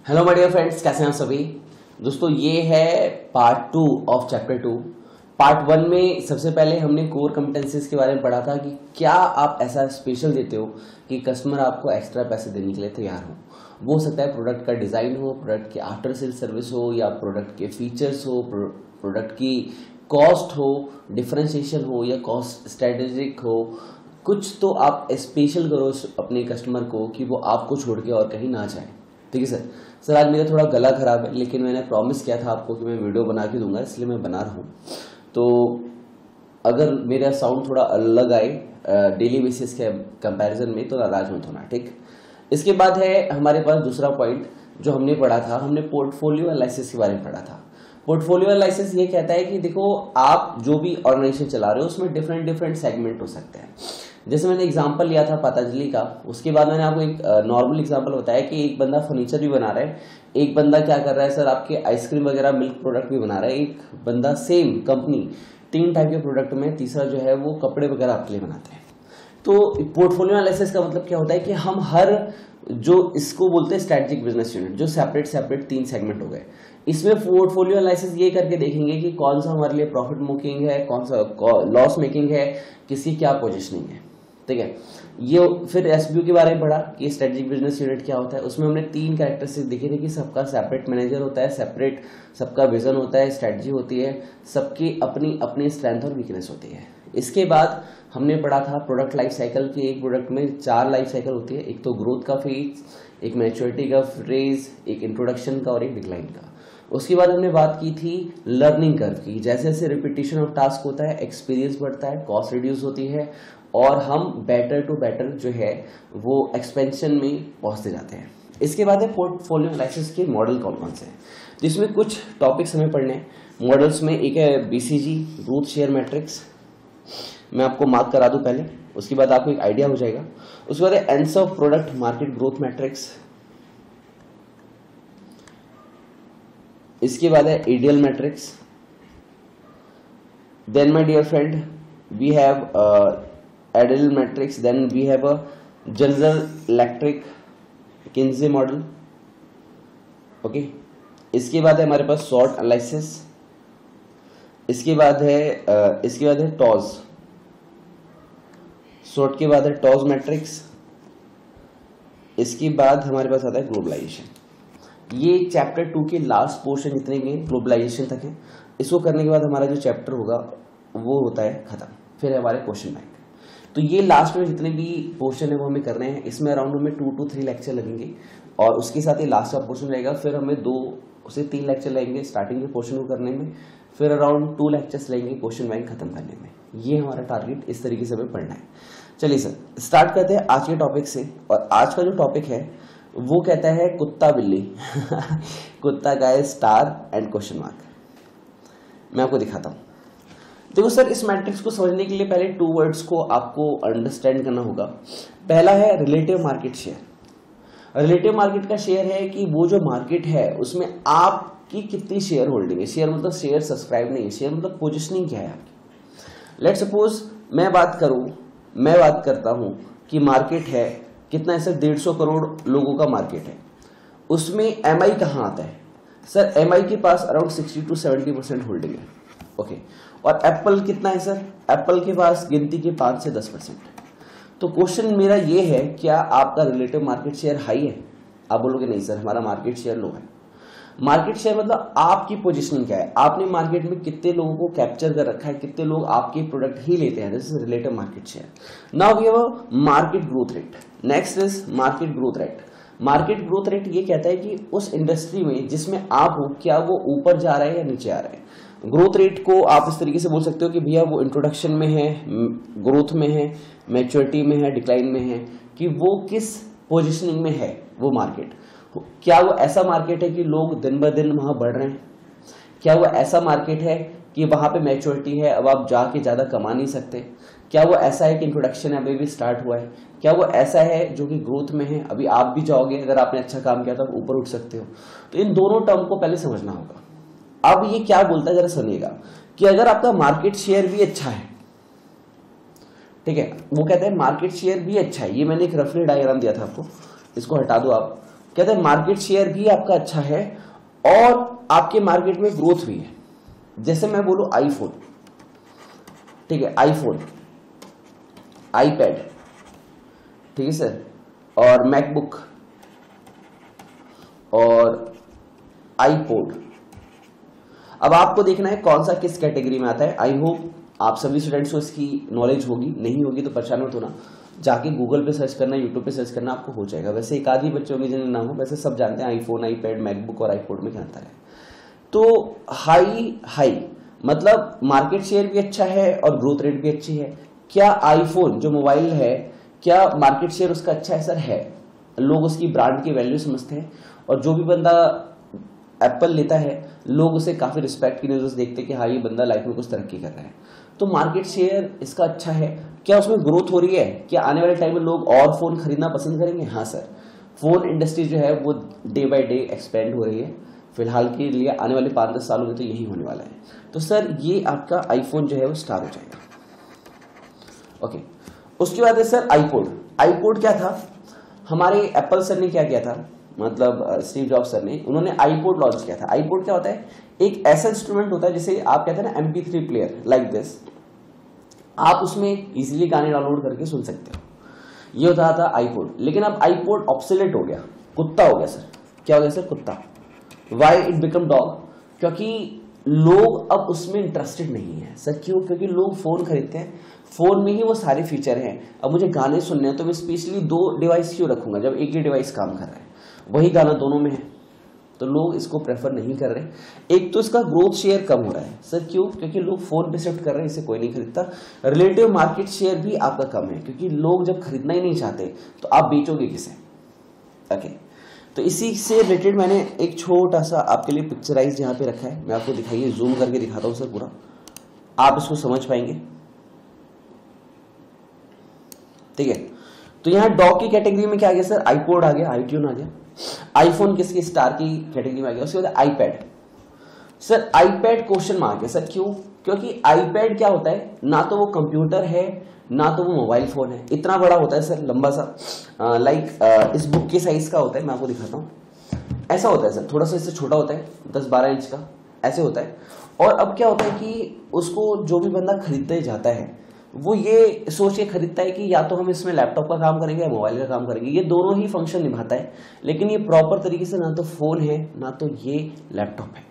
Hello my dear friends, कैसे हैं आप सभी दोस्तों। ये है पार्ट 2 ऑफ चैप्टर 2। पार्ट 1 में सबसे पहले हमने कोर कॉम्पिटेंसीज के बारे में पढ़ा था कि क्या आप ऐसा स्पेशल देते हो कि कस्टमर आपको एक्स्ट्रा पैसे देने के लिए तैयार हो। वो हो सकता है प्रोडक्ट का डिजाइन हो, प्रोडक्ट की आफ्टर सेल सर्विस हो, या प्रोडक्ट के फीचर्स हो, प्रोडक्ट की कॉस्ट हो, डिफरेंशिएशन हो, या कॉस्ट स्ट्रेटेजिक हो। कुछ तो आप स्पेशल करो अपने कस्टमर को कि वो आपको छोड़ के और कहीं ना जाए। ठीक है सर, आज मेरा थोड़ा गला खराब है, लेकिन मैंने प्रॉमिस किया था आपको कि मैं वीडियो बना के दूंगा, इसलिए मैं बना रहा हूँ। तो अगर मेरा साउंड थोड़ा अलग आए डेली बेसिस के कंपैरिजन में तो नाराज मत होना, ठीक। इसके बाद है हमारे पास दूसरा पॉइंट जो हमने पढ़ा था, हमने पोर्टफोलियो एनालिसिस के बारे में पढ़ा था। पोर्टफोलियो एनालिसिस ये कहता है कि देखो, आप जो भी ऑर्गेनाइजेशन चला रहे हो उसमें डिफरेंट डिफरेंट सेगमेंट हो सकते हैं। जैसे मैंने एग्जांपल लिया था पतंजलि का, उसके बाद मैंने आपको एक नॉर्मल एग्जांपल बताया कि एक बंदा फर्नीचर भी बना रहा है, एक बंदा क्या कर रहा है सर, आपके आइसक्रीम वगैरह मिल्क प्रोडक्ट भी बना रहा है, एक बंदा सेम कंपनी 3 टाइप के प्रोडक्ट में, तीसरा जो है वो कपड़े वगैरह आपके लिए बनाते हैं। तो पोर्टफोलियो एनालिसिस का मतलब क्या होता है कि हम हर जो इसको बोलते हैं स्ट्रेटेजिक बिजनेस यूनिट, जो सेपरेट 3 सेगमेंट हो गए, इसमें पोर्टफोलियो एनालिसिस ये करके देखेंगे कि कौन सा हमारे लिए प्रॉफिट मेकिंग है, कौन सा लॉस मेकिंग है, किसकी क्या पोजीशनिंग है। ठीक है, ये फिर एसबीओ के बारे में पढ़ा कि स्ट्रेटेजिक बिजनेस यूनिट क्या होता है। उसमें हमने 3 कैरेक्टरिस्टिक देखे थे कि सबका सेपरेट मैनेजर होता है, सेपरेट सबका विजन होता है, स्ट्रेटजी होती है, सबकी अपनी अपनी स्ट्रेंथ और वीकनेस होती है। इसके बाद हमने पढ़ा था प्रोडक्ट लाइफ साइकिल की। एक प्रोडक्ट में 4 लाइफ साइकिल होती है, एक तो ग्रोथ का फेज, एक मैच्योरिटी का फेज, एक इंट्रोडक्शन का और एक डिक्लाइन का। उसके बाद हमने बात की थी लर्निंग कर्व की। जैसे जैसे रिपीटिशन ऑफ टास्क होता है, एक्सपीरियंस बढ़ता है, कॉस्ट रिड्यूस होती है और हम बेटर टू बेटर जो है वो एक्सपेंशन में पहुंचते जाते हैं। इसके बाद है पोर्टफोलियो एनालिसिस के मॉडल कौन कौन से हैं, जिसमें कुछ टॉपिक्स हमें पढ़ने हैं। मॉडल्स में एक है बीसीजी, ग्रोथ शेयर मैट्रिक्स, मैं आपको मार्क करा दूं पहले, उसके बाद आपको एक आइडिया हो जाएगा। उसके बाद है Ansoff product market growth matrix. इसके बाद है ADL matrix. Then my dear friend we have ADL matrix, then we have a general electric McKinsey model. Okay, इसके बाद है हमारे पास शॉर्ट एनालिसिस। इसके बाद है टॉज, शॉर्ट के बाद है टॉज मैट्रिक्स। इसके बाद हमारे पास आता है ग्लोबलाइजेशन। ये चैप्टर 2 के लास्ट पोर्शन जितने भी ग्लोबलाइजेशन तक है। इसको करने के बाद हमारा जो चैप्टर होगा वो होता है खत्म, फिर हमारे क्वेश्चन बैंक। तो ये लास्ट में जितने भी पोर्शन है वो हमें करने हैं। इसमें अराउंड हमें 2 to 3 लेक्चर लगेंगे और उसके साथ ही लास्ट का पोर्शन रहेगा। फिर हमें 2 से 3 लेक्चर लगेंगे स्टार्टिंग के पोर्शन को करने में, फिर अराउंड 2 लेक्चर्स लगेंगे क्वेश्चन बैंक खत्म करने में। ये हमारा टारगेट, इस तरीके से हमें पढ़ना है। चलिए सर, स्टार्ट करते हैं आज के टॉपिक से। और आज का जो टॉपिक है वो कहता है कुत्ता बिल्ली कुत्ता का है स्टार एंड क्वेश्चन मार्क। मैं आपको दिखाता हूं। देखो सर, इस मैट्रिक्स को समझने के लिए पहले 2 वर्ड्स को आपको अंडरस्टैंड करना होगा। पहला है relative market share. Relative market का शेयर है कि वो जो मार्केट है उसमें आपकी कितनी शेयर होल्डिंग है। शेयर मतलब शेयर सब्सक्राइब नहीं है, शेयर मतलब पोजिशनिंग क्या है आपकी। लेट्स सपोज मैं बात करता हूं कि मार्केट है कितना है सर, 150 करोड़ लोगों का मार्केट है। उसमें एमआई कहां आता है सर, एमआई के पास अराउंड 60 to 70% होल्डिंग है। ओके, और एप्पल कितना है सर, एप्पल के पास गिनती के 5 से 10%। तो क्वेश्चन मेरा ये है, क्या आपका रिलेटिव मार्केट शेयर हाई है। आप बोलोगे नहीं सर, हमारा मार्केट शेयर लो है। मार्केट शेयर मतलब आपकी पोजीशनिंग क्या है, आपने मार्केट में कितने लोगों को कैप्चर कर रखा है, कितने लोग आपके प्रोडक्ट ही लेते हैं। This is relative market share. Now we have a market growth rate. Next is market growth rate. Market growth rate ये कहता है कि उस इंडस्ट्री में जिसमें आप हो, क्या वो ऊपर जा रहा है या नीचे आ रहा है। ग्रोथ रेट को आप इस तरीके से बोल सकते हो कि भैया वो इंट्रोडक्शन में है, ग्रोथ में है, मैच्योरिटी में है, डिक्लाइन में है, कि वो किस पोजिशनिंग में है वो मार्केट। क्या वो ऐसा मार्केट है कि लोग दिन ब दिन वहां बढ़ रहे हैं, क्या वो ऐसा मार्केट है कि वहां पे मैच्योरिटी है, अब आप जाके ज्यादा कमा नहीं सकते, क्या वो ऐसा है कि इंट्रोडक्शन अभी भी स्टार्ट हुआ है, क्या वो ऐसा है जो कि ग्रोथ में है, अभी आप भी जाओगे, अगर आपने अच्छा काम किया तो आप ऊपर उठ सकते हो। तो इन दोनों टर्म को पहले समझना होगा। अब ये क्या बोलता है जरा सुनिएगा, कि अगर आपका मार्केट शेयर भी अच्छा है, ठीक है, वो कहते हैं मार्केट शेयर भी अच्छा है। ये मैंने एक रफली डायग्राम दिया था आपको, इसको हटा दो आप। कहते हैं मार्केट शेयर भी आपका अच्छा है और आपके मार्केट में ग्रोथ भी है। जैसे मैं बोलूं आईफोन, ठीक है, आईफोन, आईपैड, ठीक है सर, और मैकबुक और आईपॉड। अब आपको देखना है कौन सा किस कैटेगरी में आता है। आई होप आप सभी स्टूडेंट्स को इसकी नॉलेज होगी, नहीं होगी तो परेशान मत होना, जाके गूगल पे सर्च करना, यूट्यूब पे सर्च करना, आपको हो जाएगा। वैसे एक आधी बच्चों की जिन्हें नाम हो, वैसे सब जानते हैं आईफोन, आईपैड, मैकबुक और आईपॉड में क्या अंतर है। तो हाई मतलब मार्केट शेयर भी अच्छा है और ग्रोथ रेट भी अच्छी है। क्या आईफोन जो मोबाइल है, क्या मार्केट शेयर उसका अच्छा है? सर है। लोग उसकी ब्रांड की वैल्यू समझते हैं और जो भी बंदा एप्पल लेता है लोग उसे काफी रिस्पेक्ट की नजर से देखते हैं कि हाँ ये बंदा लाइफ में कुछ तरक्की कर रहा है। तो मार्केट शेयर इसका अच्छा है। क्या उसमें ग्रोथ हो रही है? क्या आने वाले टाइम में लोग और फोन खरीदना पसंद करेंगे? हाँ सर, फोन इंडस्ट्री जो है वो डे बाय डे एक्सपेंड हो रही है। फिलहाल के लिए आने वाले 5-10 सालों में तो यही होने वाला है। तो सर ये आपका आईफोन जो है वो स्टार हो जाएगा। ओके, उसके बाद है सर आईपॉड। आईपॉड क्या था? हमारे एप्पल सर ने क्या किया था, मतलब स्टीव जॉब्स सर ने, उन्होंने आईपॉड लॉन्च किया था। आईपॉड क्या होता है? एक ऐसा इंस्ट्रूमेंट होता है जिसे आप कहते हैं ना MP3 प्लेयर, लाइक दिस। आप उसमें इजीली गाने डाउनलोड करके सुन सकते हो। ये होता था आईपॉड। लेकिन अब आईपॉड ऑब्सोलेट हो गया, कुत्ता हो गया सर। क्या हो गया सर? कुत्ता। Why it become dog? क्योंकि लोग अब उसमें इंटरेस्टेड नहीं है सर। क्यों? क्योंकि लोग फोन खरीदते हैं, फोन में ही वो सारे फीचर हैं। अब मुझे गाने सुनने हैं तो मैं स्पेशली 2 डिवाइस क्यों रखूंगा जब एक ही डिवाइस काम कर रहा है, वही गाना दोनों में है। तो लोग इसको प्रेफर नहीं कर रहे। एक तो इसका ग्रोथ शेयर कम हो रहा है सर। क्यों? क्योंकि लोग फोन पे शिफ्ट कर रहे हैं, इसे कोई नहीं खरीदता। रिलेटिव मार्केट शेयर भी आपका कम है क्योंकि लोग जब खरीदना ही नहीं चाहते तो आप बेचोगे किसे? ओके, तो इसी से रिलेटेड मैंने एक छोटा सा आपके लिए पिक्चराइज यहाँ पे रखा है। मैं आपको दिखाइए, जूम करके दिखाता हूँ सर पूरा, आप इसको समझ पाएंगे। ठीक है, तो यहाँ डॉग की कैटेगरी में क्या आ गया सर? आईपॉड आ गया, आईट्यून आ गया। आईफोन किसकी? स्टार की कैटेगरी में आ गया। उसके बाद iPad. Sir iPad question mark है सर। क्यों? क्योंकि आईपैड क्या होता है? ना तो वो कंप्यूटर है ना तो वो मोबाइल फोन है। इतना बड़ा होता है सर, लंबा सा, लाइक इस बुक के साइज का होता है। मैं आपको दिखाता हूँ, ऐसा होता है सर, थोड़ा सा इससे छोटा होता है, 10-12 इंच का ऐसे होता है। और अब क्या होता है कि उसको जो भी बंदा खरीदते जाता है वो ये सोच के खरीदता है कि या तो हम इसमें लैपटॉप का काम करेंगे या मोबाइल का काम करेंगे। ये दोनों ही फंक्शन निभाता है, लेकिन ये प्रॉपर तरीके से ना तो फोन है ना तो ये लैपटॉप है।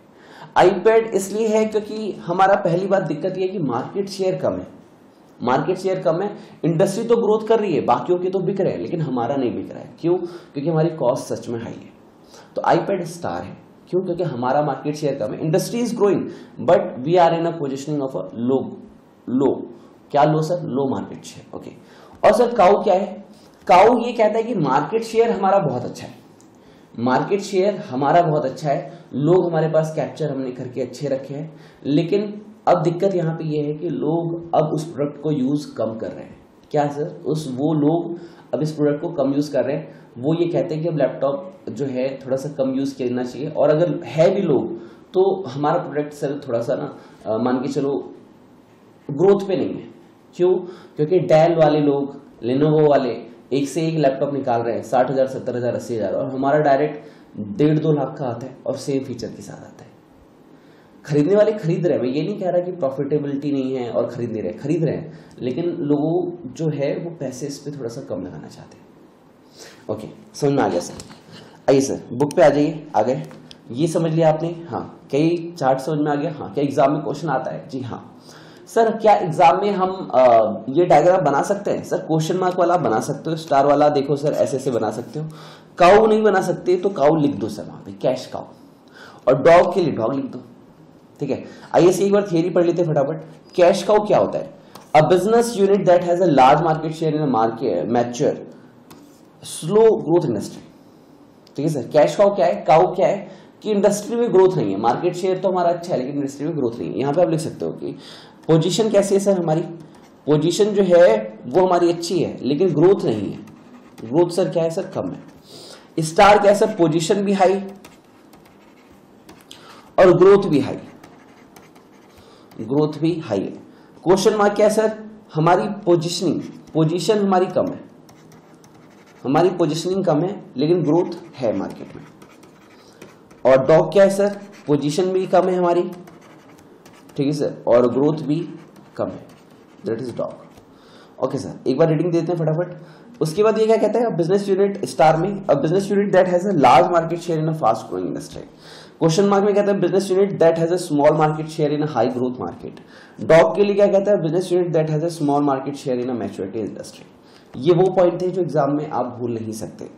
आईपैड इसलिए है क्योंकि हमारा पहली बात दिक्कत ये है कि मार्केट शेयर कम है। मार्केट शेयर कम है, इंडस्ट्री तो ग्रोथ कर रही है, बाकियों के तो बिक रहे हैं, लेकिन हमारा नहीं बिक रहा है। क्यों? क्योंकि हमारी कॉस्ट सच में हाई है। तो आईपैड स्टार है। क्यों? क्योंकि हमारा मार्केट शेयर कम है। Industry is growing but we are in a positioning of a low. क्या low sir? Low market share. Okay, और सर काऊ क्या है? काऊ ये कहता है कि मार्केट शेयर हमारा बहुत अच्छा है, मार्केट शेयर हमारा बहुत अच्छा है, लोग हमारे पास कैप्चर हमने करके अच्छे रखे हैं। लेकिन अब दिक्कत यहाँ पे ये है कि लोग अब उस प्रोडक्ट को यूज कम कर रहे हैं। क्या सर? वो लोग अब इस प्रोडक्ट को कम यूज कर रहे हैं। वो ये कहते हैं कि अब लैपटॉप जो है थोड़ा सा कम यूज करना चाहिए, और अगर है भी लोग तो हमारा प्रोडक्ट सर थोड़ा सा ना मान के चलो ग्रोथ पे नहीं है। क्यों? क्योंकि डेल वाले लोग, लेनोवो वाले एक से एक लैपटॉप निकाल रहे हैं 60,000, 70,000, 80,000, और हमारा डायरेक्ट 1.5-2 लाख का आता है और सेम फीचर के साथ आता है। खरीदने वाले खरीद रहे हैं, मैं ये नहीं कह रहा कि प्रॉफिटेबिलिटी नहीं है और खरीद नहीं रहे, खरीद रहे हैं, लेकिन लोगों जो है वो पैसे इस पे थोड़ा सा कम लगाना चाहते हैं। ओके, समझ में आ गया सर? आइए सर बुक पे आ जाइए। आ गए? ये समझ लिया आपने? हाँ। कई चार्ट समझ में आ गया? हाँ। क्या एग्जाम में क्वेश्चन आता है? जी हाँ। सर क्या एग्जाम में हम ये डायग्राम बना सकते हैं? सर क्वेश्चन मार्क वाला बना सकते हो, स्टार वाला देखो सर ऐसे ऐसे बना सकते हो। काऊ नहीं बना सकते तो काऊ लिख दो सर वहां पे, कैश काऊ, और डॉग के लिए डॉग लिख दो। ठीक है, आइए से एक बार थियरी पढ़ लेते फटाफट। कैश काऊ क्या होता है? A business unit that has a large market share in a market mature slow growth industry. ठीक है सर, कैश काऊ क्या है? काऊ क्या है कि इंडस्ट्री में ग्रोथ नहीं है, मार्केट शेयर तो हमारा अच्छा है लेकिन इंडस्ट्री में ग्रोथ नहीं है। यहां पे आप लिख सकते हो कि पोजीशन कैसी है सर? हमारी पोजीशन जो है वो हमारी अच्छी है लेकिन ग्रोथ नहीं है। ग्रोथ सर क्या है सर? कम है। स्टार क्या है सर? पोजीशन भी हाई और ग्रोथ भी हाई, ग्रोथ भी हाई है। क्वेश्चन मार्क क्या है सर? हमारी पोजीशनिंग, पोजीशन हमारी कम है, हमारी पोजीशनिंग कम है लेकिन ग्रोथ है मार्केट में। और डॉग क्या है सर, पोजीशन भी कम है हमारी, ठीक है सर, और ग्रोथ भी कम है, that is dog. Okay sir, एक बार रीडिंग देते हैं फटाफट। उसके बाद ये क्या कहता है, बिजनेस यूनिट स्टार में, a business unit that has a large market share in a fast growing industry. Question mark में कहता है business unit that has a small market share in a high growth market. Dog के लिए क्या कहता है, business unit that has a small market share in a maturity industry. ये वो पॉइंट थे जो एग्जाम में आप भूल नहीं सकते।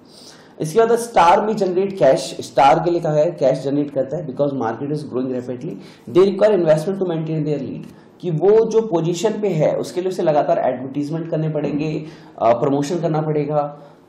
इसके बाद स्टार में जनरेट कैश, स्टार के लिए कहा है कैश जनरेट करता है because market is growing rapidly, they require investment to maintain their lead. कि वो जो पोजीशन पे है उसके लिए उसे लगातार एडवर्टीजमेंट करने पड़ेंगे, प्रमोशन करना पड़ेगा,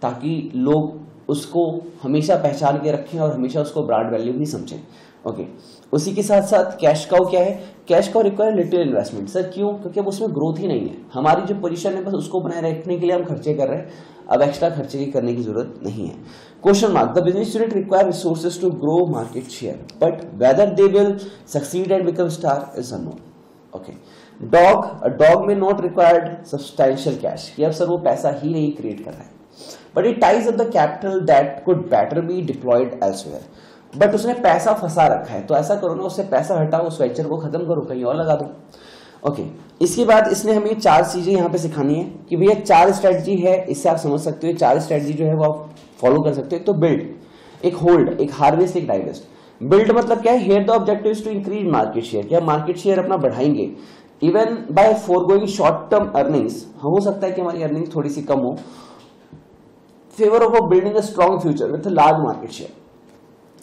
ताकि लोग उसको हमेशा पहचान के रखें और हमेशा उसको ब्रांड वैल्यू ही समझें। ओके, उसी के साथ साथ कैश काउ क्या है, cash cow require little investment. Sir क्यों, क्योंकि अब उसमें ग्रोथ ही नहीं है, हमारी जो पोजीशन है बस उसको बनाए रखने के लिए हम खर्चे कर रहे हैं, अब एक्स्ट्रा खर्चे की करने की जरूरत नहीं है। Question mark, the business unit require resources to grow market share but whether they will succeed and become star is unknown. Okay, dog में नॉट रिक्वायर्ड सब्सटैंशियल कैश, कि अब सर वो पैसा ही नहीं क्रिएट कर रहा है, but it ties up the capital that could better be diploid elsewhere. But उसने पैसा फंसा रखा है, तो ऐसा करो ना, उससे पैसा हटाओ, उस वेंचर को खत्म करो, कहीं और लगा दो। ओके, इसके बाद इसने हमें 4 चीजें यहाँ पे सिखानी है कि भैया 4 स्ट्रेटजी है, इससे आप समझ सकते हो 4 स्ट्रेटजी जो है वो आप फॉलो कर सकते हो। तो बिल्ड, एक होल्ड, एक हार्वेस्ट, एक डाइवेस्ट। बिल्ड मतलब क्या है, here the objective is to increase market share, क्या मार्केट शेयर अपना बढ़ाएंगे even by foregoing short term earnings. हो सकता है कि हमारी अर्निंग थोड़ी सी कम हो, favour of building a strong future with large market share,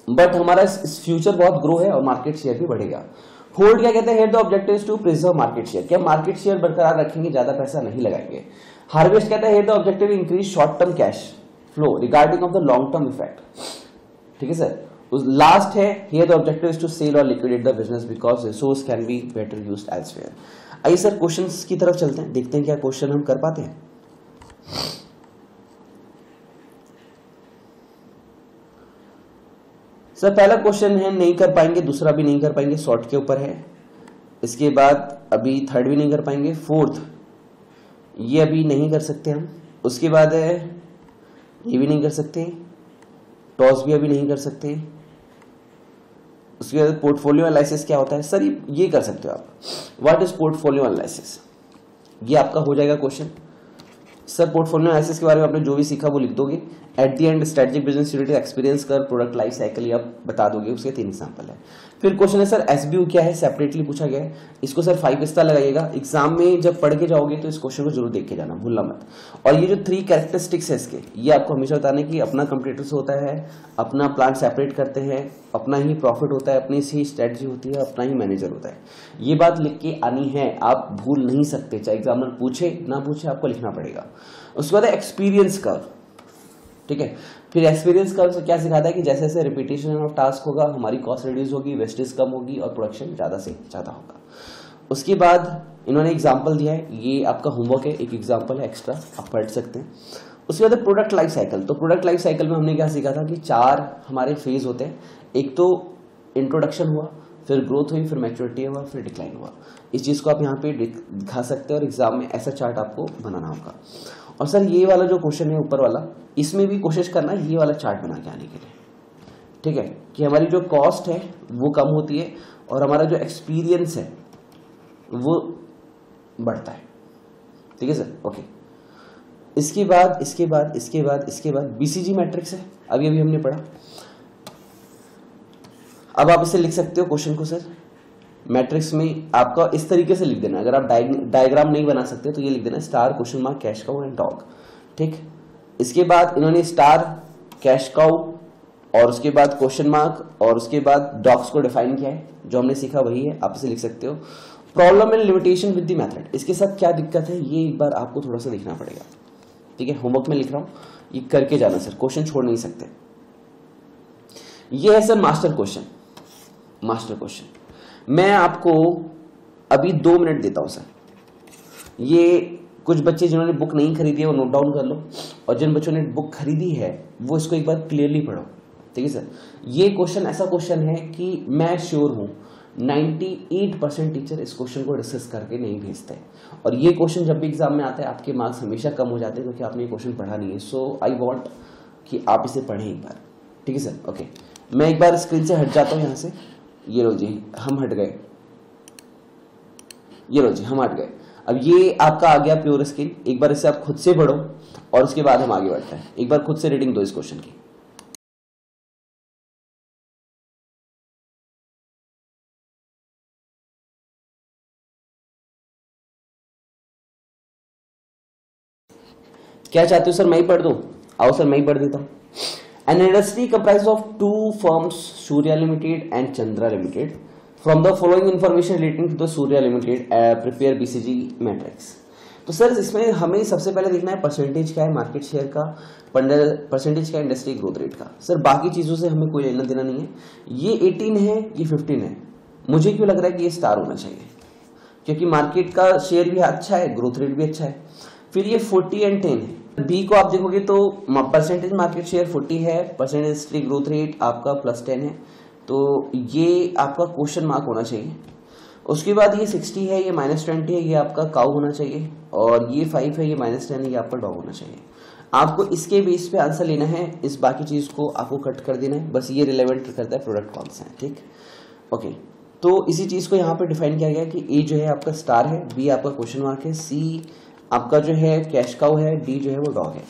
but हमारा फ्यूचर बहुत ग्रो है और मार्केट शेयर भी बढ़ेगा। होल्ड क्या कहते हैं, here the objective is to preserve market share, क्या मार्केट शेयर बरकरार रखेंगे, ज्यादा पैसा नहीं लगाएंगे। हार्वेस्ट कहता है here the objective increase short term cash flow regarding of the long term effect, ठीक है सर। लास्ट है here the objective is to sell और liquidate the business because resource can be better used elsewhere. आइए sir questions की तरफ चलते हैं, देखते हैं क्या क्वेश्चन हम कर पाते हैं। सर पहला क्वेश्चन है नहीं कर पाएंगे, दूसरा भी नहीं कर पाएंगे, शॉर्ट के ऊपर है। इसके बाद अभी थर्ड भी नहीं कर पाएंगे, फोर्थ ये अभी नहीं कर सकते हम। उसके बाद है ये भी नहीं कर सकते, टॉस भी अभी नहीं कर सकते। उसके बाद पोर्टफोलियो एनालिसिस क्या होता है सर, ये कर सकते हो आप, व्हाट इज पोर्टफोलियो एनालिसिस, ये आपका हो जाएगा क्वेश्चन। सर पोर्टफोलियो एनालिसिस के बारे में आपने जो भी सीखा वो लिख दोगे। At the end strategic business unit experience कर प्रोडक्ट लाइफ साइकिल ये आप बता दोगे, उसके 3 एग्जांपल है। फिर क्वेश्चन है सर एसबीयू क्या है, सेपरेटली पूछा गया है, इसको सर 5 स्टार लगाइएगा। एग्जाम में जब पढ़ के जाओगे तो इस क्वेश्चन को जरूर देख के जाना, भूलना मत। और ये जो 3 कैरेक्टरिस्टिक्स है इसके, ये आपको हमेशा बताने की अपना कंप्यूटर से होता है, अपना प्लान सेपरेट करते हैं, अपना ही प्रॉफिट होता है, अपनी ही स्ट्रेटजी होती है, अपना ही मैनेजर होता है। ये बात लिख के आनी है, आप भूल नहीं सकते, चाहे एग्जामिनर पूछे ना पूछे आपको लिखना पड़ेगा। उसके बाद एक्सपीरियंस कर्व, ठीक है। फिर एक्सपीरियंस कर्व से क्या सिखाता है कि जैसे जैसे रिपीटेशन ऑफ टास्क होगा हमारी कॉस्ट रिड्यूस होगी, वेस्टेज कम होगी और प्रोडक्शन ज्यादा से ज्यादा होगा। उसके बाद इन्होंने एग्जांपल दिया है, ये आपका होमवर्क है, एक एग्जांपल है एक्स्ट्रा, आप पढ़ सकते हैं। उसके बाद प्रोडक्ट लाइफ साइकिल, तो प्रोडक्ट लाइफ साइकिल में हमने क्या सीखा था कि 4 हमारे फेज होते हैं। एक तो इंट्रोडक्शन हुआ, फिर ग्रोथ हुई, फिर मैच्योरिटी हुआ, फिर डिक्लाइन हुआ। इस चीज को आप यहाँ पे दिखा सकते हैं और एग्जाम में ऐसा चार्ट आपको बनाना होगा। और सर ये वाला जो क्वेश्चन है ऊपर वाला, इसमें भी कोशिश करना ये वाला चार्ट बना के आने के लिए, ठीक है, कि हमारी जो कॉस्ट है वो कम होती है और हमारा जो एक्सपीरियंस है वो बढ़ता है, ठीक है सर। ओके, इसके बाद बीसीजी मैट्रिक्स है, अभी हमने पढ़ा। अब आप इसे लिख सकते हो क्वेश्चन को सर, मैट्रिक्स में आपका इस तरीके से लिख देना। अगर आप डायग्राम नहीं बना सकते तो ये लिख देना star, question mark, cash cow and dog, ठीक। इसके बाद इन्होंने स्टार, कैश काउ और उसके बाद क्वेश्चन मार्क और उसके बाद डॉग्स को डिफाइन किया है, जो हमने सीखा वही है, आप इसे लिख सकते हो। Problem and limitation with the method, इसके साथ क्या दिक्कत है ये एक बार आपको थोड़ा सा देखना पड़ेगा, ठीक है। होमवर्क में लिख रहा हूं, ये करके जाना सर, क्वेश्चन छोड़ नहीं सकते। ये है सर मास्टर क्वेश्चन। मैं आपको अभी 2 मिनट देता हूं सर। ये कुछ बच्चे जिन्होंने बुक नहीं खरीदी है वो नोट डाउन कर लो, और जिन बच्चों ने बुक खरीदी है वो इसको एक बार क्लियरली पढ़ो, ठीक है सर। ये क्वेश्चन ऐसा क्वेश्चन है कि मैं श्योर हूं 98% टीचर इस क्वेश्चन को डिस्कस करके नहीं भेजते, और ये क्वेश्चन जब भी एग्जाम में आता है आपके मार्क्स हमेशा कम हो जाते हैं क्योंकि आपने ये क्वेश्चन पढ़ा नहीं है। सो आई वांट कि आप इसे पढ़ें एक बार, ठीक है सर। ओके, मैं एक बार स्क्रीन से हट जाता हूँ यहाँ से। ये लो जी, हम हट गए, ये लो जी, हम हट गए। अब ये आपका आ गया प्योर स्किल। एक बार इसे आप खुद से पढ़ो और उसके बाद हम आगे बढ़ते हैं। एक बार खुद से रीडिंग दो इस क्वेश्चन की। क्या चाहते हो सर, मैं ही पढ़ दूं? आओ सर, मैं ही पढ़ देता हूं। An industry comprise of 2 firms, Surya limited and Chandra limited. From the following information relating to the Surya limited prepare BCG matrix. तो सर इसमें हमें सबसे पहले देखना है परसेंटेज क्या है मार्केट शेयर का, परसेंटेज क्या है इंडस्ट्री ग्रोथ रेट का। सर बाकी चीजों से हमें कोई लेना देना नहीं है। ये 18 है, ये 15 है। मुझे क्यों लग रहा है कि ये स्टार होना चाहिए, क्योंकि मार्केट का शेयर भी अच्छा है, ग्रोथ रेट भी अच्छा है। फिर ये 40 एंड 10 है। बी को आप देखोगे तो परसेंटेज मार्केट शेयर 40 है, परसेंटेज इंडस्ट्री ग्रोथ रेट आपका +10 है, तो ये आपका क्वेश्चन मार्क होना चाहिए। उसके बाद ये 60 है, ये -20 है, ये आपका काउ होना चाहिए, और ये 5 है, ये -10 है, ये आपका डॉग होना चाहिए। आपको इसके बेस पे आंसर लेना है, इस बाकी चीज को आपको कट कर देना है, बस ये रिलेवेंट करता है प्रोडक्ट कौन सा है, ठीक। ओके, तो इसी चीज को यहाँ पे डिफाइन किया गया कि ए जो है आपका स्टार है, बी आपका क्वेश्चन मार्क है, सी आपका जो है कैश काउ है, डी जो है वो डॉग है।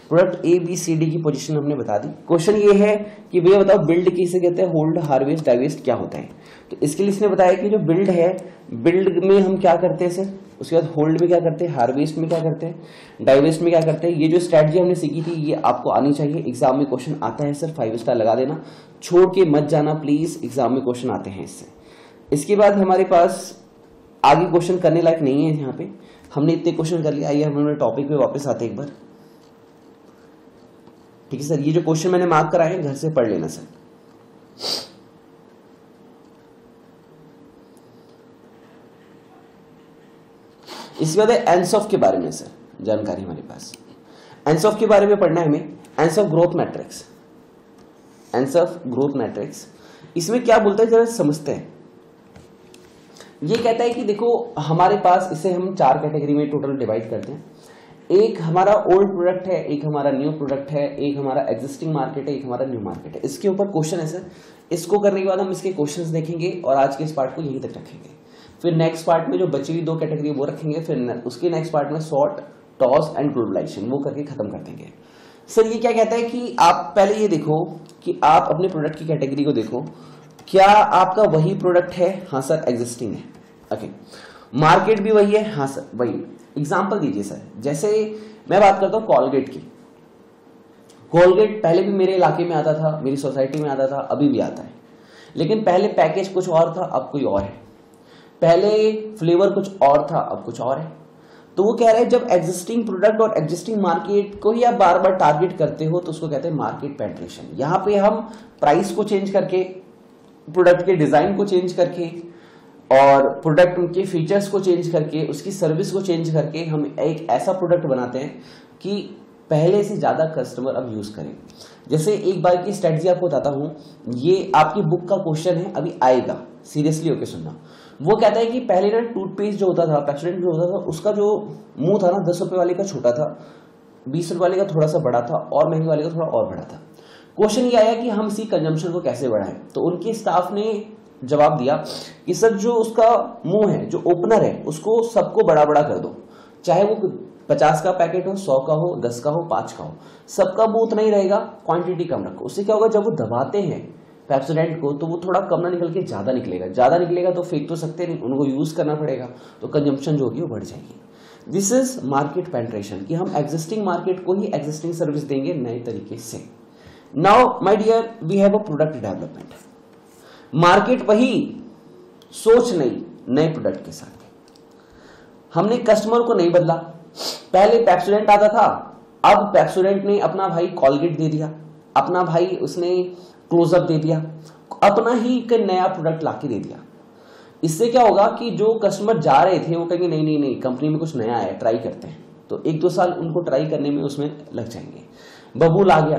Product A B C D की पोजीशन हमने बता दी। क्वेश्चन ये है कि भैया बताओ बिल्ड किसे कहते हैं, होल्ड, हार्वेस्ट, डाइवेस्ट क्या होता है। तो इसके लिए इसने बताया कि जो बिल्ड है, बिल्ड में हम क्या करते हैं सर, उसके बाद होल्ड में क्या करते हैं, हार्वेस्ट में क्या करते हैं, डाइवेस्ट में क्या करते हैं। ये जो स्ट्रैटेजी हमने सीखी थी ये आपको आनी चाहिए। एग्जाम में क्वेश्चन आता है सर, 5 स्टार लगा देना, छोड़ के मत जाना प्लीज, एग्जाम में क्वेश्चन आते हैं इससे। इसके बाद हमारे पास आगे क्वेश्चन करने लायक नहीं है, यहाँ पे हमने इतने क्वेश्चन कर लिया। आइए हम अपने टॉपिक पे वापस आते हैं एक बार, ठीक है सर। ये जो क्वेश्चन मैंने मार्क कराए हैं घर से पढ़ लेना सर। इसके बाद एनसॉफ के बारे में सर जानकारी हमारे पास। एनसॉफ के बारे में पढ़ना है हमें, Ansoff growth matrix, Ansoff growth matrix. इसमें क्या बोलता है जरा समझते हैं। ये कहता है कि देखो हमारे पास, इसे हम 4 कैटेगरी में टोटल डिवाइड करते हैं। एक हमारा ओल्ड प्रोडक्ट है, एक हमारा न्यू प्रोडक्ट है, एक हमारा एग्जिस्टिंग मार्केट है, एक हमारा न्यू मार्केट है। इसके ऊपर क्वेश्चन है सर। इसको करने के बाद हम इसके क्वेश्चंस देखेंगे और आज के इस पार्ट को यहीं तक रखेंगे। फिर नेक्स्ट पार्ट में जो बची हुई 2 कैटेगरी वो रखेंगे, फिर उसके नेक्स्ट पार्ट में शॉर्ट, टॉस एंड ग्लोबलाइजेशन वो करके खत्म कर देंगे। सर ये क्या कहता है कि आप पहले ये देखो कि आप अपने प्रोडक्ट की कैटेगरी को देखो, क्या आपका वही प्रोडक्ट है, हाँ सर एग्जिस्टिंग है, ओके। मार्केट भी वही है, हाँ सर वही। एग्जांपल दीजिए सर, जैसे मैं बात करता हूं कॉलगेट की। कॉलगेट पहले भी मेरे इलाके में आता था, मेरी सोसाइटी में आता था, अभी भी आता है, लेकिन पहले पैकेज कुछ और था, अब कोई और है। पहले फ्लेवर कुछ और था, अब कुछ और है। तो वो कह रहे हैं जब एग्जिस्टिंग प्रोडक्ट और एग्जिस्टिंग मार्केट को ही आप बार बार टारगेट करते हो तो उसको कहते हैं मार्केट पेनिट्रेशन। यहां पे हम प्राइस को चेंज करके, प्रोडक्ट के डिजाइन को चेंज करके और प्रोडक्ट के फीचर्स को चेंज करके, उसकी सर्विस को चेंज करके हम एक ऐसा प्रोडक्ट बनाते हैं कि पहले से ज्यादा कस्टमर अब यूज करें। जैसे एक बार की स्ट्रेटजी आपको बताता हूं, ये आपकी बुक का क्वेश्चन है, अभी आएगा, सीरियसली होके सुनना। वो कहता है कि पहले ना टूथपेस्ट जो होता था, पेप्सोडेंट जो होता था, उसका जो मुंह था ना 10 रुपए वाले का छोटा था, 20 रुपए वाले का थोड़ा सा बड़ा था, और महंगे वाले का थोड़ा और बड़ा था। क्वेश्चन ये आया कि हम इसी कंजम्पशन को कैसे बढ़ाएं। तो उनके स्टाफ ने जवाब दिया कि सर जो उसका मुंह है, जो ओपनर है, उसको सबको बड़ा बड़ा कर दो, चाहे वो 50 का पैकेट हो, 100 का हो, 10 का हो, 5 का हो, सबका मुंह उतना ही रहेगा, क्वांटिटी कम रखो। उससे क्या होगा, जब वो दबाते हैं पेप्सोडेंट को तो वो थोड़ा कम ना निकल के ज्यादा निकलेगा। ज्यादा निकलेगा तो फेंक तो सकते नहीं, उनको यूज करना पड़ेगा, तो कंजम्पशन जो होगी वो बढ़ जाएगी। दिस इज मार्केट पेनिट्रेशन, कि हम एग्जिस्टिंग मार्केट को ही एग्जिस्टिंग सर्विस देंगे नए तरीके से। Now my dear, we have a product development. Market वही, सोच नहीं नए प्रोडक्ट के साथ। हमने कस्टमर को नहीं बदला। पहले पेप्सोडेंट आता था, अब पेप्सोडेंट ने अपना भाई कॉलगेट दे दिया, अपना भाई उसने क्लोजअप दे दिया, अपना ही एक नया प्रोडक्ट लाके दे दिया। इससे क्या होगा कि जो कस्टमर जा रहे थे वो कहेंगे नहीं नहीं नहीं, कंपनी में कुछ नया है, ट्राई करते हैं। तो 1-2 साल उनको ट्राई करने में उसमें लग जाएंगे। बबूल आ गया,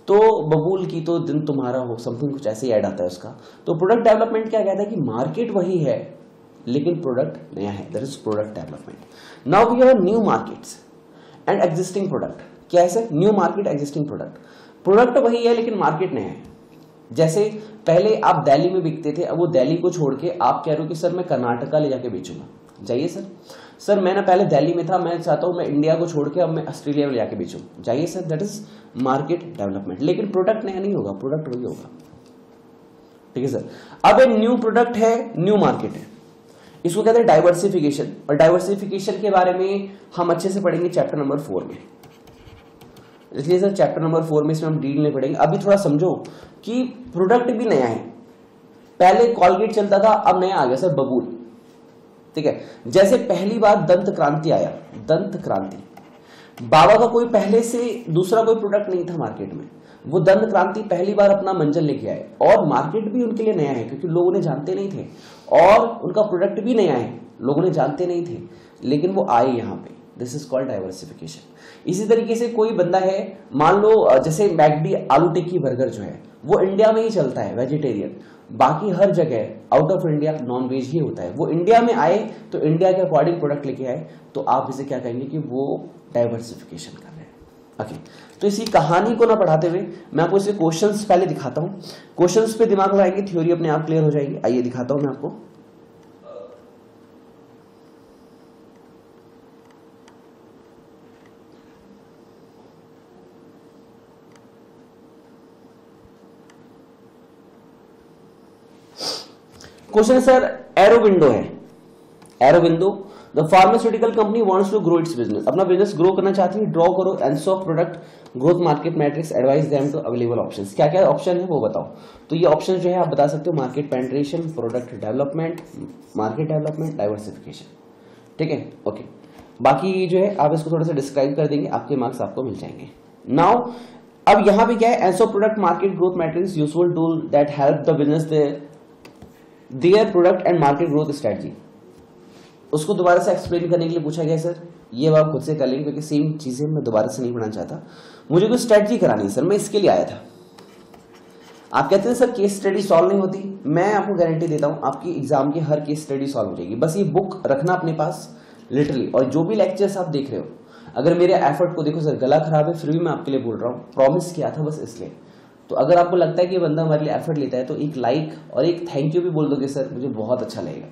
तो बबूल की तो दिन तुम्हारा हो, समथिंग कुछ ऐसे ही ऐड आता है उसका। तो प्रोडक्ट डेवलपमेंट क्या कहता है कि मार्केट वही है लेकिन प्रोडक्ट नया है, that is product development. Now we have new markets and existing product. क्या है sir? New market, existing product. Product वही है लेकिन मार्केट नया है। जैसे पहले आप दिल्ली में बिकते थे, अब वो दिल्ली को छोड़ के आप कह रहे हो कि सर मैं कर्नाटका ले जाके बेचूंगा, जाइए सर। सर मैं ना पहले दिल्ली में था, मैं चाहता हूं मैं इंडिया को छोड़ के अब मैं ऑस्ट्रेलिया में जाके बेचूं, जाइए sir. That is market development. लेकिन प्रोडक्ट नया नहीं होगा, प्रोडक्ट वही होगा, ठीक है सर। अब एक न्यू प्रोडक्ट है, न्यू मार्केट है, इसको कहते हैं डाइवर्सिफिकेशन। और डाइवर्सिफिकेशन के बारे में हम अच्छे से पढ़ेंगे चैप्टर नंबर 4 में, इसलिए सर चैप्टर नंबर 4 में इसमें हम डील नहीं पढ़ेंगे। अभी थोड़ा समझो कि प्रोडक्ट भी नया है। पहले कॉलगेट चलता था, अब नया आ गया सर बबूल, ठीक है। जैसे पहली बार दंत क्रांति आया, दंत क्रांति, बाबा का कोई पहले से दूसरा कोई प्रोडक्ट नहीं था मार्केट में, वो दंत क्रांति पहली बार अपना मंजन लेके आए और मार्केट भी उनके लिए नया है क्योंकि लोग उन्हें जानते नहीं थे, और उनका प्रोडक्ट भी नया है, लोग उन्हें जानते नहीं थे, लेकिन वो आए यहाँ पे। This is called diversification. इसी तरीके से कोई बंदा है, मान लो जैसे मैकडी आलू टिक्की बर्गर जो है वो इंडिया में ही चलता है वेजिटेरियन, बाकी हर जगह out of India non veg ही होता है। वो इंडिया में आए तो इंडिया के अकॉर्डिंग प्रोडक्ट लेके आए, तो आप इसे क्या कहेंगे कि वो डाइवर्सिफिकेशन कर रहे हैं। ओके, तो इसी कहानी को ना पढ़ाते हुए मैं आपको इसे क्वेश्चंस पहले दिखाता हूं। क्वेश्चंस पे दिमाग लगाएंगे, थ्योरी अपने आप क्लियर हो जाएगी। आइए दिखाता हूं मैं आपको। क्वेश्चन सर, एरोविंडो है, Aurobindo the pharmaceutical company wants to grow its business, अपना बिजनेस ग्रो करना चाहती है। ड्रॉ करो ends of product growth market matrix, advise them to available options. क्या क्या ऑप्शन है वो बताओ। तो ये ऑप्शन जो है आप बता सकते हो, market penetration, product development, market development, diversification, ठीक है। ओके, बाकी जो है आप इसको थोड़ा सा डिस्क्राइब कर देंगे, आपके मार्क्स आपको मिल जाएंगे। नाउ अब यहां पे क्या है, ends of product market growth matrix useful tool that help the business their product and market growth strategy. उसको दोबारा से एक्सप्लेन करने के लिए पूछा गया सर, ये आप खुद से कर लेंगे क्योंकि सेम चीजें मैं दोबारा से नहीं पढ़ना चाहता, मुझे कोई स्ट्रेटजी करानी है सर, मैं इसके लिए आया था। आप कहते हैं सर केस स्टडी सॉल्व नहीं होती, मैं आपको गारंटी देता हूं आपकी एग्जाम की हर केस स्टडी सॉल्व हो जाएगी। बस ये बुक रखना अपने पास लिटरली, और जो भी लेक्चर्स आप देख रहे हो, अगर मेरे एफर्ट को देखो सर, गला खराब है फिर भी मैं आपके लिए बोल रहा हूँ, प्रॉमिस किया था बस इसलिए। तो अगर आपको लगता है कि बंदा हमारे लिए एफर्ट लेता है तो एक लाइक और एक थैंक यू भी बोल दोगे सर, मुझे बहुत अच्छा लगेगा।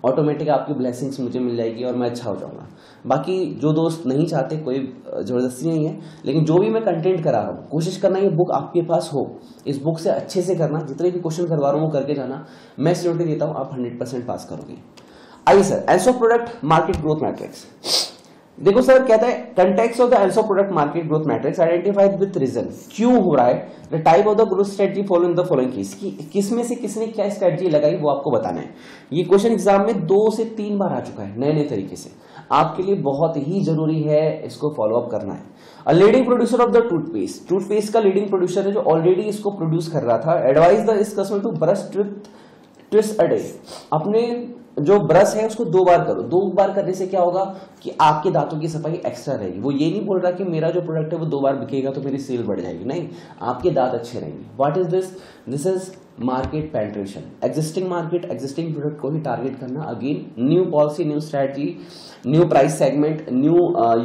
ऑटोमेटिक आपकी ब्लेसिंग्स मुझे मिल जाएगी और मैं अच्छा हो जाऊंगा। बाकी जो दोस्त नहीं चाहते, कोई जबरदस्ती नहीं है, लेकिन जो भी मैं कंटेंट करा रहा हूँ कोशिश करना ये बुक आपके पास हो, इस बुक से अच्छे से करना, जितने भी क्वेश्चन करवा रहा हूँ वो करके जाना। मैं श्योरिटी देता हूँ आप 100% पास करोगे। आइए sir, ends of product market growth matrix. देखो सर, कहता है context of the ends of product market growth matrix identified with reason. क्यों हो रहा है, the type of the growth strategy following the following case, किस में से किसने क्या स्ट्रेटजी लगाई वो आपको बताना है। ये क्वेश्चन एग्जाम में 2 से 3 बार आ चुका है नए नए तरीके से, आपके लिए बहुत ही जरूरी है इसको फॉलो अप करना है। Leading producer of the toothpaste, toothpaste का लीडिंग प्रोड्यूसर है जो ऑलरेडी इसको प्रोड्यूस कर रहा था। एडवाइज द इस customer to brush twice a day, अपने जो ब्रश है उसको 2 बार करो। 2 बार करने से क्या होगा कि आपके दांतों की सफाई एक्स्ट्रा रहेगी। वो ये नहीं बोल रहा कि मेरा जो प्रोडक्ट है वो 2 बार बिकेगा तो मेरी सेल बढ़ जाएगी, नहीं, आपके दांत अच्छे रहेंगे। What is this, this is market penetration, existing market, existing product को ही टारगेट करना। Again new policy, new strategy, new price segment, new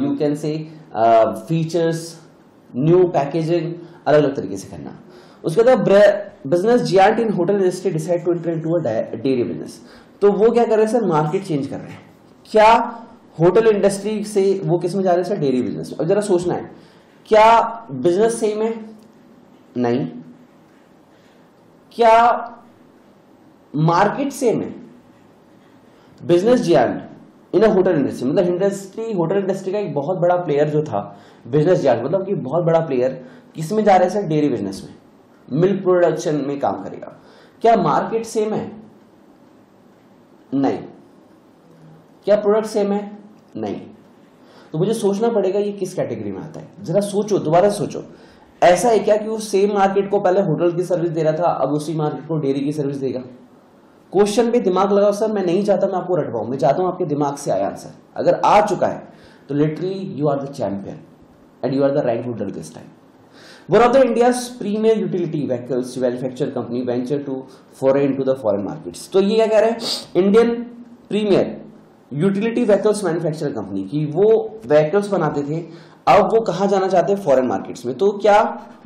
you can say features, new packaging, अलग अलग तरीके से करना। उसके बाद business giant in hotel industry decide to enter into a dairy business, तो वो क्या कर रहे हैं सर, मार्केट चेंज कर रहे हैं। क्या होटल इंडस्ट्री से वो किस में जा रहे हैं सर, डेयरी बिजनेस में। अब जरा सोचना है, क्या बिजनेस सेम है, नहीं। क्या मार्केट सेम है, बिजनेस जियांट इन अ होटल इंडस्ट्री, मतलब इंडस्ट्री, होटल इंडस्ट्री का एक बहुत बड़ा प्लेयर जो था बिजनेस जियांट, मतलब कि बहुत बड़ा प्लेयर किस में जा रहे हैं सर, डेयरी बिजनेस में, मिल्क प्रोडक्शन में काम करेगा। क्या मार्केट सेम है, नहीं। क्या प्रोडक्ट सेम है, नहीं। तो मुझे सोचना पड़ेगा ये किस कैटेगरी में आता है। जरा सोचो, दोबारा सोचो, ऐसा है क्या कि वो सेम मार्केट को पहले होटल की सर्विस दे रहा था, अब उसी मार्केट को डेयरी की सर्विस देगा। क्वेश्चन पे दिमाग लगाओ सर, मैं नहीं चाहता मैं आपको रटवाऊं, मैं चाहता हूं आपके दिमाग से आया आंसर। अगर आ चुका है तो literally you are the champion and you are the right holder this time. One of the India's premier utility vehicles manufacture company venture to foray into the foreign markets. तो ये क्या कह रहे हैं, Indian premier utility vehicles manufacture company की वो vehicles बनाते थे, अब वो कहाँ जाना चाहते हैं, फॉरेन मार्केट्स में। तो क्या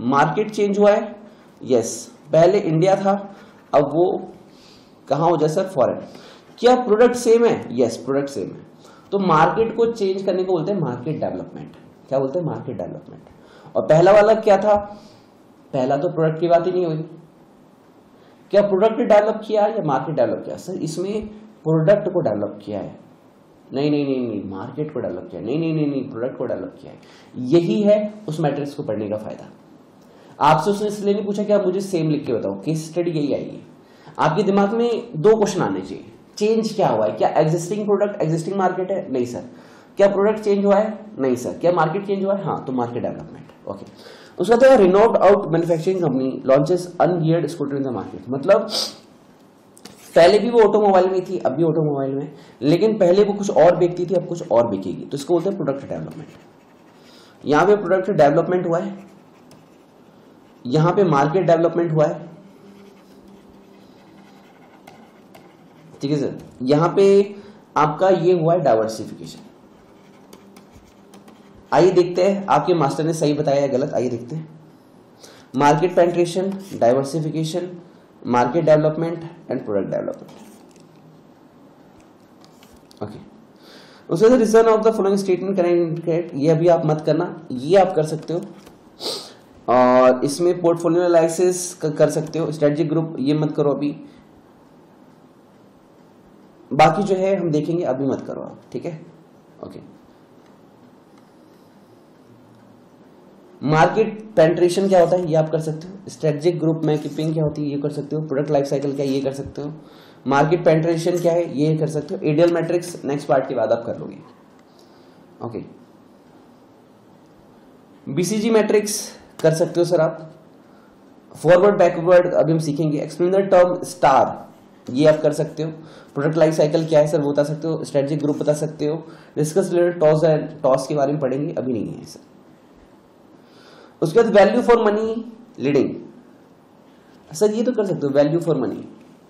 मार्केट चेंज हुआ है? यस, पहले इंडिया था, अब वो कहाँ हो जाए सर, फॉरेन। क्या प्रोडक्ट सेम है? यस, प्रोडक्ट सेम है। तो मार्केट को चेंज करने को बोलते हैं मार्केट डेवलपमेंट। क्या बोलते हैं? Market development. और पहला वाला क्या था? पहला तो प्रोडक्ट की बात ही नहीं हुई। क्या प्रोडक्ट डेवलप किया या मार्केट डेवलप किया? सर इसमें प्रोडक्ट को डेवलप किया है। नहीं नहीं नहीं नहीं, मार्केट को डेवलप किया। नहीं नहीं नहीं नहीं, प्रोडक्ट को डेवलप किया है। यही है उस मैट्रिक्स को पढ़ने का फायदा। आपसे उसने इसलिए नहीं पूछा कि आप मुझे सेम लिख के बताओ, केस स्टडी यही आएगी। आपके दिमाग में दो क्वेश्चन आने चाहिए, चेंज क्या हुआ है? क्या एग्जिस्टिंग प्रोडक्ट एग्जिस्टिंग मार्केट है? नहीं सर। क्या प्रोडक्ट चेंज हुआ है? नहीं सर। क्या मार्केट चेंज हुआ है? हाँ, तो मार्केट डेवलपमेंट। ओके, उसका तो renowned auto manufacturing company launches ungeared scooter in the market. मतलब पहले भी वो ऑटोमोबाइल में थी, अब भी ऑटोमोबाइल में, लेकिन पहले वो कुछ और बेचती थी, अब कुछ और बिकेगी, तो इसको बोलते हैं प्रोडक्ट डेवलपमेंट। यहां पे प्रोडक्ट डेवलपमेंट हुआ है, यहां पे मार्केट डेवलपमेंट हुआ है, ठीक है सर। यहां पे आपका ये हुआ है डाइवर्सिफिकेशन। आइए देखते हैं आपके मास्टर ने सही बताया या गलत, आइए देखते हैं। Market penetration, diversification, market development and product development. Okay, उसके reason of the following statement correct, ये अभी आप मत करना, ये आप कर सकते हो। और इसमें पोर्टफोलियो एनालिसिस कर सकते हो, स्ट्रेटेजिक ग्रुप ये मत करो अभी, बाकी जो है हम देखेंगे, अभी मत करो आप, ठीक है। ओके, मार्केट पेनिट्रेशन क्या होता है ये आप कर सकते हो, स्ट्रेटेजिक ग्रुप मैपिंग क्या होती है ये कर सकते हो, प्रोडक्ट लाइफ साइकिल क्या ये कर सकते हो, मार्केट पेनिट्रेशन क्या है ये कर सकते हो, आइडियल मैट्रिक्स नेक्स्ट पार्ट के बाद आप कर लोगे। ओके, बीसीजी मैट्रिक्स कर सकते हो सर आप, फॉरवर्ड बैकवर्ड अभी हम सीखेंगे, एक्सप्लेन द टर्म स्टार ये आप कर सकते हो, प्रोडक्ट लाइफ साइकिल क्या है सर वो बता सकते हो, स्ट्रेटेजिक ग्रुप बता सकते हो, discuss related toss and toss के बारे में पढ़ेंगे, अभी नहीं है सर। उसके बाद value for money leading, sir ये तो कर सकते हो, value for money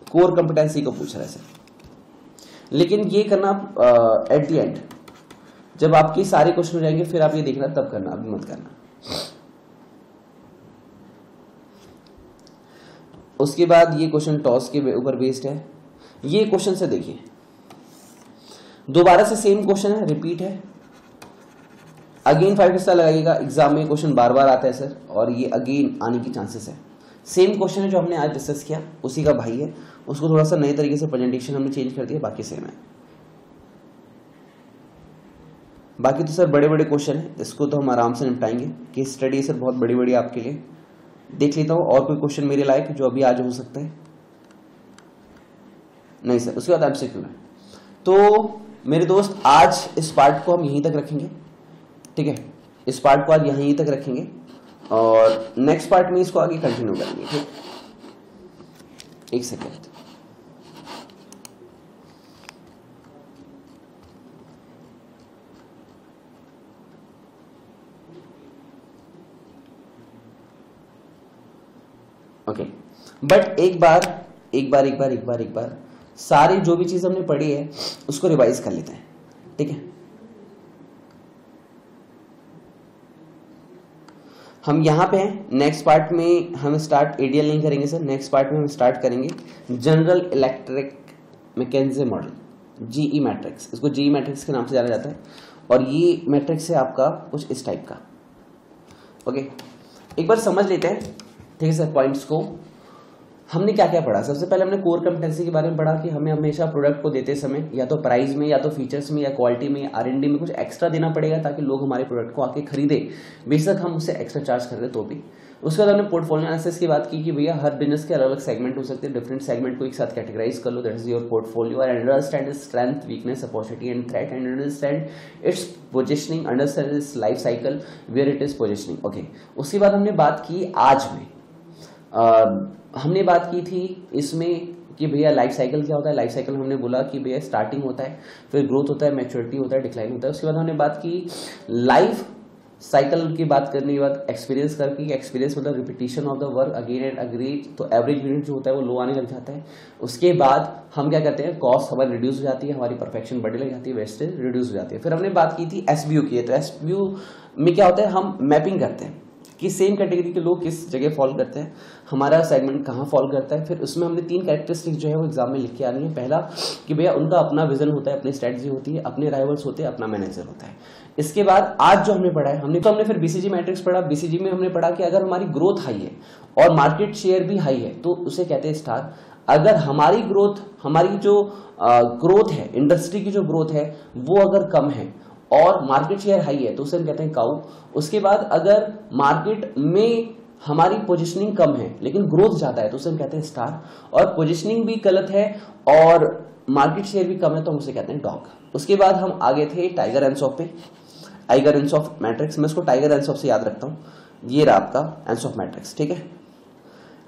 core competency को पूछ रहा है सर, लेकिन ये करना एट द एंड जब आपके सारे क्वेश्चन हो जाएंगे फिर आप ये देखना तब करना, अभी मत करना। उसके बाद ये क्वेश्चन टॉस के ऊपर बेस्ड है, ये क्वेश्चन से देखिए दोबारा से सेम क्वेश्चन है, रिपीट है, अगेन 5 स्टार लगाइएगा, एग्जाम में क्वेश्चन बार बार आता है सर, और ये अगेन आने की चांसेस है। सेम क्वेश्चन है जो हमने आज डिस्कस किया उसी का भाई है, उसको थोड़ा सा नए तरीके से प्रेजेंटेशन हमने चेंज कर दिया, बाकी सेम है। बाकी तो सर बड़े बड़े क्वेश्चन है, इसको तो हम आराम से निपटाएंगे, केस स्टडी सर बहुत बड़ी बड़ी आपके लिए। देख लेता हूं और कोई क्वेश्चन मेरे लायक जो अभी आज हो सकता है, नहीं सर। उसके बाद एमसीक्यू है। तो मेरे दोस्त आज इस पार्ट को हम यहीं तक रखेंगे, ठीक है, इस पार्ट को आज यहीं तक रखेंगे और नेक्स्ट पार्ट में इसको आगे कंटिन्यू करेंगे, ठीक। एक सेकेंड, ओके। बट एक बार सारी जो भी चीज हमने पढ़ी है उसको रिवाइज कर लेते हैं, ठीक है। हम यहाँ पे हैं, नेक्स्ट पार्ट में हम स्टार्ट एडीएल नहीं करेंगे सर, नेक्स्ट पार्ट में हम स्टार्ट करेंगे general electric mechanism model, GE matrix, इसको जीई मैट्रिक्स के नाम से जाना जाता है, और ये मैट्रिक्स है आपका कुछ इस टाइप का। ओके, एक बार समझ लेते हैं, ठीक है सर। पॉइंट्स को हमने क्या क्या पढ़ा, सबसे पहले हमने कोर कंपिटेंसी के बारे में पढ़ा कि हमें हमेशा प्रोडक्ट को देते समय या तो प्राइस में या तो फीचर्स में या क्वालिटी में या R&D में कुछ एक्स्ट्रा देना पड़ेगा ताकि लोग हमारे प्रोडक्ट को आके खरीदे, बेशक हम उससे एक्स्ट्रा चार्ज कर रहे तो भी। उसके बाद हमने पोर्टफोलियो एनालिसिस की बात की कि भैया हर बिजनेस के अलग अलग सेगमेंट हो सकते हैं, डिफरेंट सेगमेंट को एक साथ कैटेगराइज कर लो, that is your portfolio, and understand its strength, weakness, opportunity and threat, and understand its positioning, understand its life cycle where it is positioning. Okay, उसके बाद हमने बात की आज में हमने बात की थी इसमें कि भैया लाइफ साइकिल क्या होता है। लाइफ साइकिल हमने बोला कि भैया स्टार्टिंग होता है, फिर ग्रोथ होता है, मैच्योरिटी होता है, डिक्लाइन होता है। उसके बाद हमने बात की लाइफ साइकिल की बात करने के बाद एक्सपीरियंस करके, एक्सपीरियंस मतलब repetition of the work again and again, तो एवरेज यूनिट जो होता है वो लो आने लग जाता है। उसके बाद हम क्या करते हैं, कॉस्ट हमारी रिड्यूस हो जाती है, हमारी परफेक्शन बढ़ने लग जाती है, वेस्टेज रिड्यूस हो जाती है। फिर हमने बात की थी एसबीओ की, तो एसबीओ में क्या होता है, हम मैपिंग करते हैं कि सेम कैटेगरी के लोग किस जगह फॉल करते हैं, हमारा सेगमेंट कहाँ फॉल करता है। फिर उसमें हमने 3 कैरेक्टरिस्टिक्स जो है वो एग्जाम में लिख के आनी है। पहला कि भैया उनका अपना विजन होता है, अपनी स्ट्रेटजी होती है, अपने राइवल्स होते हैं, अपना मैनेजर होता है। इसके बाद आज जो हमने पढ़ा है, हमने फिर बीसीजी मैट्रिक्स पढ़ा। बीसीजी में हमने पढ़ा कि अगर हमारी ग्रोथ हाई है और मार्केट शेयर भी हाई है तो उसे कहते हैं स्टार। अगर हमारी ग्रोथ, हमारी जो ग्रोथ है, इंडस्ट्री की जो ग्रोथ है वो अगर कम है और मार्केट शेयर हाई है तो उसे हम कहते हैं काऊ। उसके बाद अगर मार्केट में हमारी पोजीशनिंग कम है लेकिन ग्रोथ ज्यादा है तो उसे हम कहते हैं स्टार। और पोजीशनिंग भी गलत है और मार्केट शेयर भी कम है तो हम उसे कहते हैं डॉग। उसके बाद हम आगे थे टाइगर एंसॉफ पे, टाइगर एंसॉफ मैट्रिक्स। मैं इसको टाइगर एंसॉफ से याद रखता हूं, ये रहा आपका एंसॉफ मैट्रिक्स, ठीक है।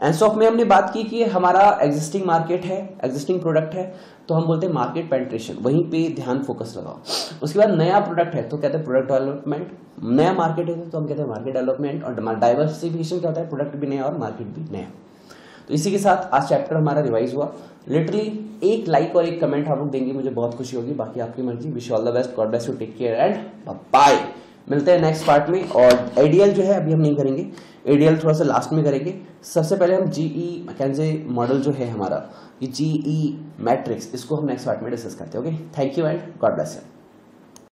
एंसॉफ में हमने बात की कि हमारा एग्जिस्टिंग मार्केट है, एग्जिस्टिंग प्रोडक्ट है, तो हम बोलते हैं मार्केट पेनिट्रेशन, वहीं पे ध्यान फोकस लगाओ। उसके बाद नया प्रोडक्ट है तो कहते हैं प्रोडक्ट डेवलपमेंट, नया मार्केट है तो हम कहते हैं मार्केट डेवलपमेंट। और डाइवर्सिफिकेशन क्या होता है, प्रोडक्ट भी नया और मार्केट भी नया। तो इसी के साथ आज चैप्टर हमारा रिवाइज हुआ। लिटरली एक लाइक और एक कमेंट आप लोग देंगे मुझे बहुत खुशी होगी, बाकी आपकी मर्जी। Wish all the best, god bless you, take care and bye. मिलते हैं नेक्स्ट पार्ट में। और एडीएल जो है अभी हम नहीं करेंगे, एडीएल थोड़ा सा लास्ट में करेंगे। सबसे पहले हम जीई मैकेंजी मॉडल जो है हमारा, ये जीई मैट्रिक्स, इसको हम नेक्स्ट पार्ट में डिस्कस करते हैं। Okay, thank you and God bless you.